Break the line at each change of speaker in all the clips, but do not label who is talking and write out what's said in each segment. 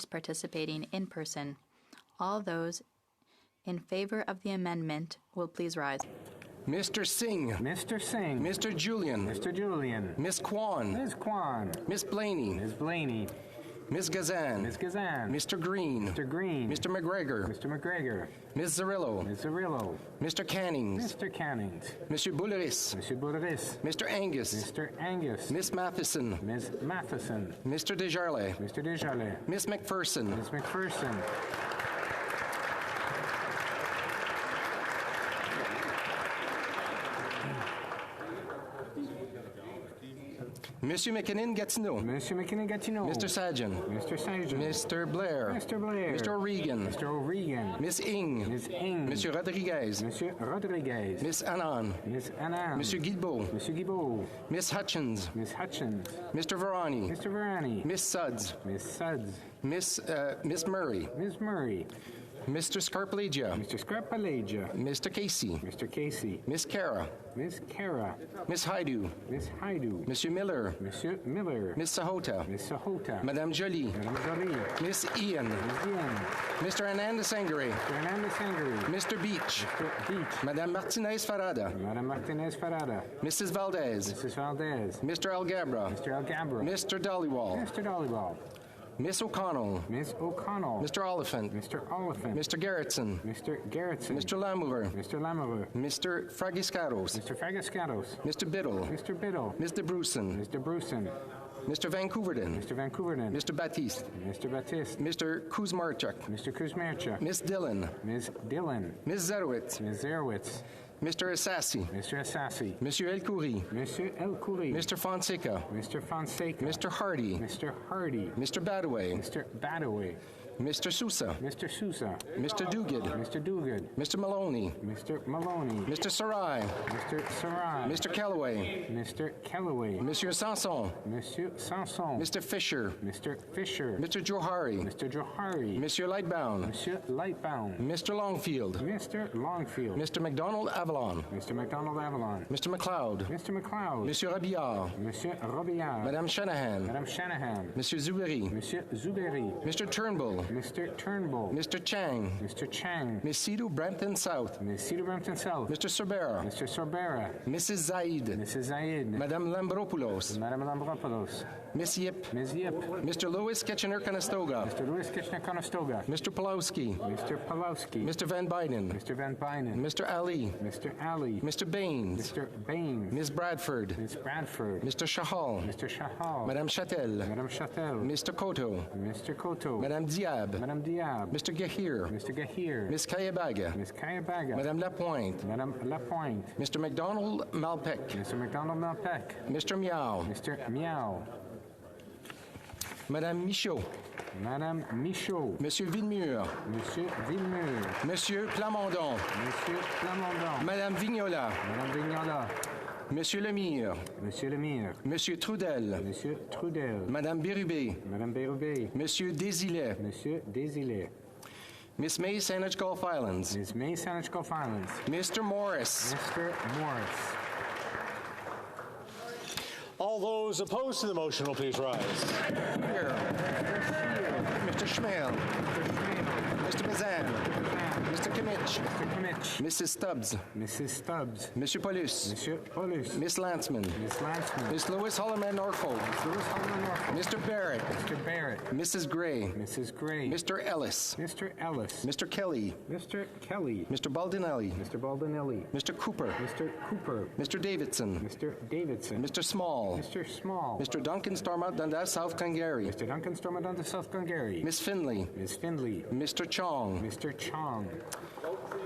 participating in person. All those in favor of the amendment will please rise.
Mr. Singh.
Mr. Singh.
Mr. Julian.
Mr. Julian.
Ms. Kwan.
Ms. Kwan.
Ms. Blaney.
Ms. Blaney.
Ms. Gazan.
Ms. Gazan.
Mr. Green.
Mr. Green.
Mr. McGregor.
Mr. McGregor.
Ms. Zarillo.
Ms. Zarillo.
Mr. Cannings.
Mr. Cannings.
Monsieur Bouleris.
Monsieur Bouleris.
Mr. Angus.
Mr. Angus.
Miss Matheson.
Ms. Matheson.
Mr. Desjardins.
Mr. Desjardins.
Miss McPherson.
Ms. McPherson.
Monsieur McKinnon-Gatineau.
Monsieur McKinnon-Gatineau.
Mr. Sajan.
Mr. Sajan.
Mr. Blair.
Mr. Blair.
Mr. O'Regan.
Mr. O'Regan.
Miss Ing.
Ms. Ing.
Monsieur Rodriguez.
Monsieur Rodriguez.
Miss Annan.
Miss Annan.
Monsieur Guilbeault.
Monsieur Guilbeault.
Miss Hutchins.
Miss Hutchins.
Mr. Verani.
Mr. Verani.
Miss Suds.
Miss Suds.
Miss Murray.
Ms. Murray.
Mr. Scarpalagia.
Mr. Scarpalagia.
Mr. Casey.
Mr. Casey.
Miss Cara.
Miss Cara.
Miss Haidu.
Miss Haidu.
Monsieur Miller.
Monsieur Miller.
Miss Sahota.
Miss Sahota.
Madame Jolie.
Madame Jolie.
Miss Ian.
Miss Ian.
Mr. Ananda Sangare.
Mr. Hernandez Sangare.
Mr. Beach.
Mr. Beach.
Madame Martinez Farada.
Madame Martinez Farada.
Mrs. Valdez.
Mrs. Valdez.
Mr. Algabra.
Mr. Algabra.
Mr. Dollywall.
Mr. Dollywall.
Miss O'Connell.
Miss O'Connell.
Mr. Oliphant.
Mr. Oliphant.
Mr. Gerritsen.
Mr. Gerritsen.
Mr. Lamour.
Mr. Lamour.
Mr. Fragiscaros.
Mr. Fragascatos.
Mr. Biddle.
Mr. Biddle.
Ms. DeBrusen.
Mr. Brusen.
Mr. Vancouverden.
Mr. Vancouverden.
Mr. Baptiste.
Mr. Baptiste.
Mr. Kuzmarchuk.
Mr. Kuzmarchuk.
Miss Dillon.
Ms. Dillon.
Ms. Zerowitz.
Ms. Zerowitz.
Mr. Assassi.
Mr. Assassi.
Monsieur El Khoury.
Monsieur El Khoury.
Mr. Fonseca.
Mr. Fonseca.
Mr. Hardy.
Mr. Hardy.
Mr. Badaway.
Mr. Badaway.
Mr. Sousa.
Mr. Sousa.
Mr. Duguid.
Mr. Duguid.
Mr. Maloney.
Mr. Maloney.
Mr. Sarai.
Mr. Sarai.
Mr. Callaway.
Mr. Callaway.
Monsieur Sanson.
Monsieur Sanson.
Mr. Fisher.
Mr. Fisher.
Mr. Johari.
Mr. Johari.
Monsieur Lightbound.
Monsieur Lightbound.
Mr. Longfield.
Mr. Longfield.
Mr. McDonald Avalon.
Mr. McDonald Avalon.
Mr. McLeod.
Mr. McLeod.
Monsieur Rabillard.
Monsieur Robillard.
Madame Shanahan.
Madame Shanahan.
Monsieur Zuberi.
Monsieur Zuberi.
Mr. Turnbull.
Mr. Turnbull.
Mr. Chang.
Mr. Chang.
Miss Cedar Brampton South.
Miss Cedar Brampton South.
Mr. Sorbera.
Mr. Sorbera.
Mrs. Zaid.
Mrs. Zaid.
Madame Lambropoulos.
Madame Lambropoulos.
Miss Yip.
Ms. Yip.
Mr. Lewis Kitchener-Conestoga.
Mr. Louis Kitchener-Conestoga.
Mr. Pulowski.
Mr. Pulowski.
Mr. Van Biden.
Mr. Van Binen.
Mr. Ali.
Mr. Ali.
Mr. Baines.
Mr. Baines.
Ms. Bradford.
Ms. Bradford.
Mr. Shahal.
Mr. Shahal.
Madame Chatel.
Madame Chatel.
Mr. Koto.
Mr. Koto.
Madame Diab.
Madame Diab.
Mr. Gahir.
Mr. Gahir.
Miss Kayabaga.
Miss Kayabaga.
Madame Lapointe.
Madame Lapointe.
Mr. McDonald Malpec.
Mr. McDonald Malpec.
Mr. Miao.
Mr. Miao.
Madame Michaud.
Madame Michaud.
Monsieur Villemur.
Monsieur Villemur.
Monsieur Plamondon.
Monsieur Plamondon.
Madame Vignola.
Madame Vignola.
Monsieur Lemire.
Monsieur Lemire.
Monsieur Trudel.
Monsieur Trudel.
Madame Bérubé.
Madame Bérubé.
Monsieur Désilet.
Monsieur Désilet.
Miss May Saanich Gulf Islands.
Miss May Saanich Gulf Islands.
Mr. Morris.
Mr. Morris.
All those opposed to the motion will please rise.
Here. Mr. Schmale. Mr. Bazan. Mr. Kimmich.
Mr. Kimmich.
Mrs. Stubbs.
Mrs. Stubbs.
Monsieur Paulus.
Monsieur Paulus.
Miss Lantzman.
Miss Lantzman.
Miss Lewis Holloman Norfolk.
Miss Lewis Holloman Norfolk.
Mr. Barrett.
Mr. Barrett.
Mrs. Gray.
Mrs. Gray.
Mr. Ellis.
Mr. Ellis.
Mr. Kelly.
Mr. Kelly.
Mr. Baldinelli.
Mr. Baldinelli.
Mr. Cooper.
Mr. Cooper.
Mr. Davidson.
Mr. Davidson.
Mr. Small.
Mr. Small.
Mr. Duncan Stormont Dundas South Glengarry.
Mr. Duncan Stormont Dundas South Glengarry.
Miss Finley.
Miss Findley.
Mr. Chong.
Mr. Chong.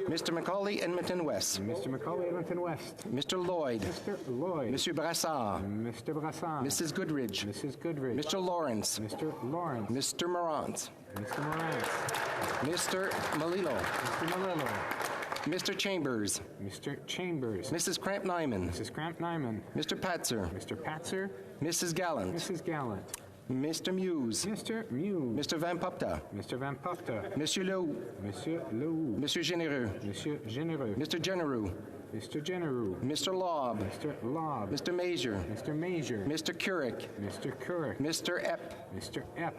Mr. Macaulay Edmonton West.
Mr. Macaulay Edmonton West.
Mr. Lloyd.
Mr. Lloyd.
Monsieur Brassard.
Mr. Brassard.
Mrs. Goodridge.
Mrs. Goodridge.
Mr. Lawrence.
Mr. Lawrence.
Mr. Morant.
Mr. Morant.
Mr. Malillo.
Mr. Malillo.
Mr. Chambers.
Mr. Chambers.
Mrs. Cramp Nyman.
Mrs. Cramp Nyman.
Mr. Patzer.
Mr. Patzer.
Mrs. Gallant.
Mrs. Gallant.
Mr. Muse.
Mr. Muse.
Mr. Van Popta.
Mr. Van Popta.
Monsieur Lehoux.
Monsieur Lehoux.
Monsieur Généreux.
Monsieur Généreux.
Mr. Genereux.
Mr. Genereux.
Mr. Lobb.
Mr. Lobb.
Mr. Major.
Mr. Major.
Mr. Couric.
Mr. Couric.
Mr. Epp.
Mr. Epp.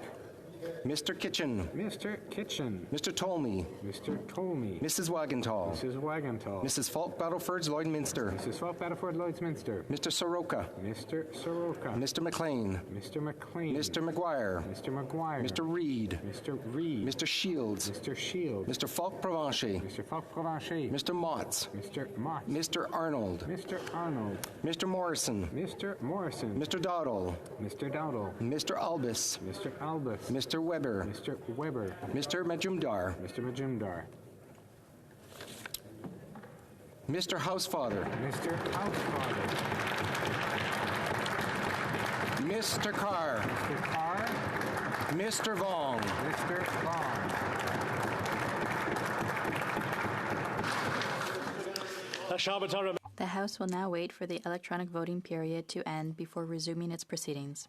Mr. Kitchen.
Mr. Kitchen.
Mr. Tolmie.
Mr. Tolmie.
Mrs. Wagenthal.
Mrs. Wagenthal.
Mrs. Falk Battleford's Lloydminster.
Mrs. Falk Battleford Lloydminster.
Mr. Soroka.
Mr. Soroka.
Mr. McLean.
Mr. McLean.
Mr. McGuire.
Mr. McGuire.
Mr. Reed.
Mr. Reed.
Mr. Shields.
Mr. Shields.
Mr. Falk Provencher.
Mr. Falk Provencher.
Mr. Motts.
Mr. Mott.
Mr. Arnold.
Mr. Arnold.
Mr. Morrison.
Mr. Morrison.
Mr. Dowdle.
Mr. Dowdle.
Mr. Albus.
Mr. Albus.
Mr. Weber.
Mr. Weber.
Mr. Majumdar.
Mr. Majumdar.
Mr. Housefather.
Mr. Housefather.
Mr. Carr.
Mr. Carr.
Mr. Vaughn.
Mr. Vaughn.
The House will now wait for the electronic voting period to end before resuming its proceedings.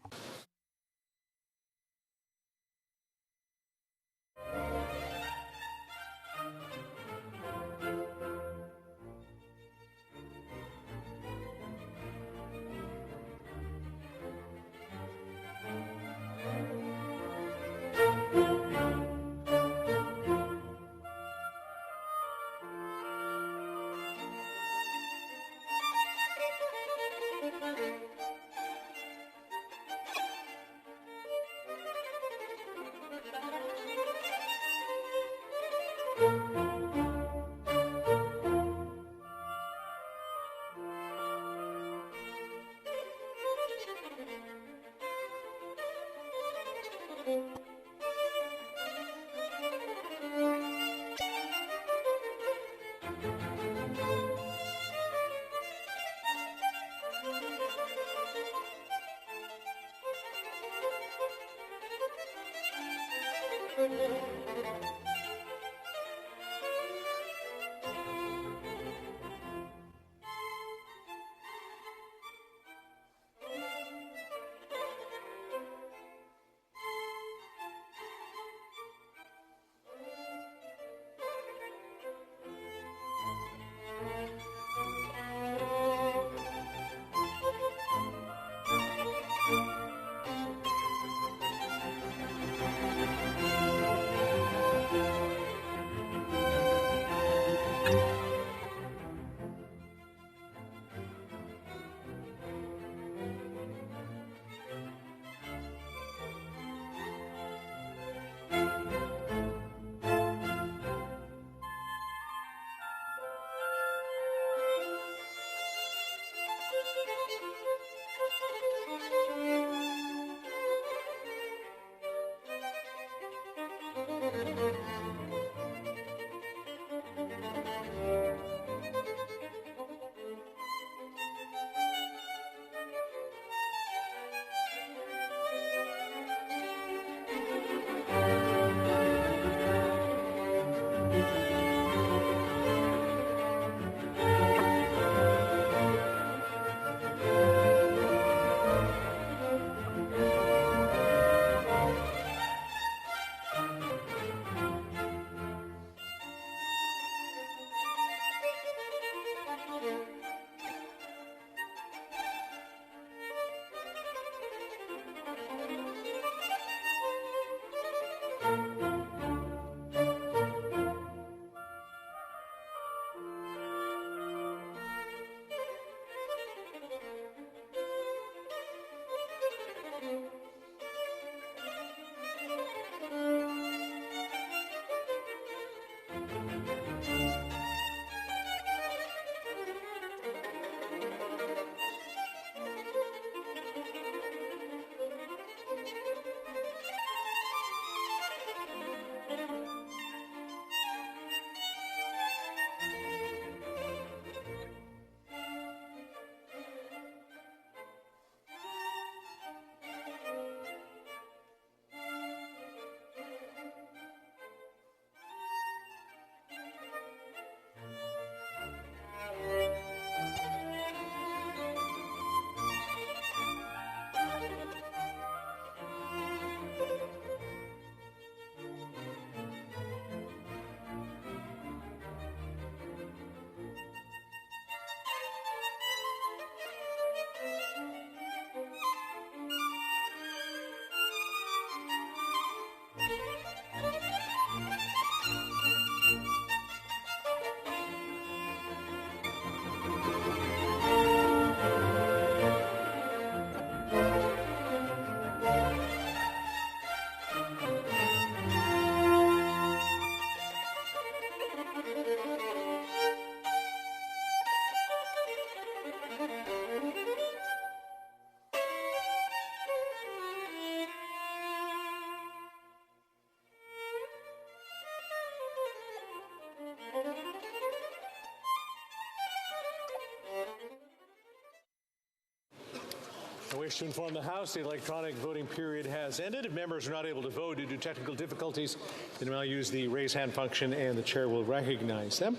wish to inform the House the electronic voting period has ended. If members are not able to vote due to technical difficulties, then I'll use the raise hand function and the chair will recognize them.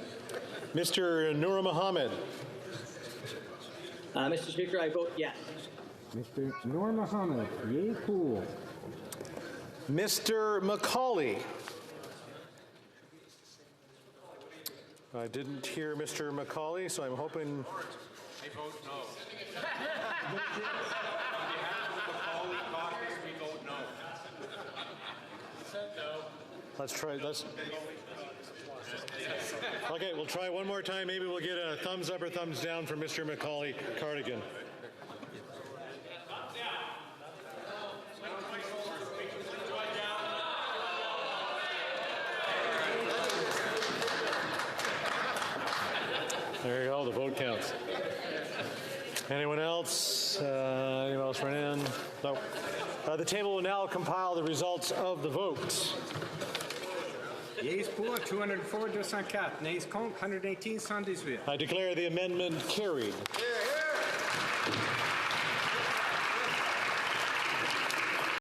Mr. Noor Mohammed.
Mr. Speaker, I vote yes.
Mr. Noor Mohammed, yay cool.
Mr. Macaulay. I didn't hear Mr. Macaulay, so I'm hoping.
I vote no. On behalf of the Macaulay caucus, we vote no.
Let's try. Okay, we'll try one more time. Maybe we'll get a thumbs up or thumbs down from Mr. Macaulay Cardigan. There you go, the vote counts. Anyone else? Anyone else run in? No. The table will now compile the results of the votes.
Yeas pour 204, 204. Nays contre 118, 118.
I declare the amendment carried.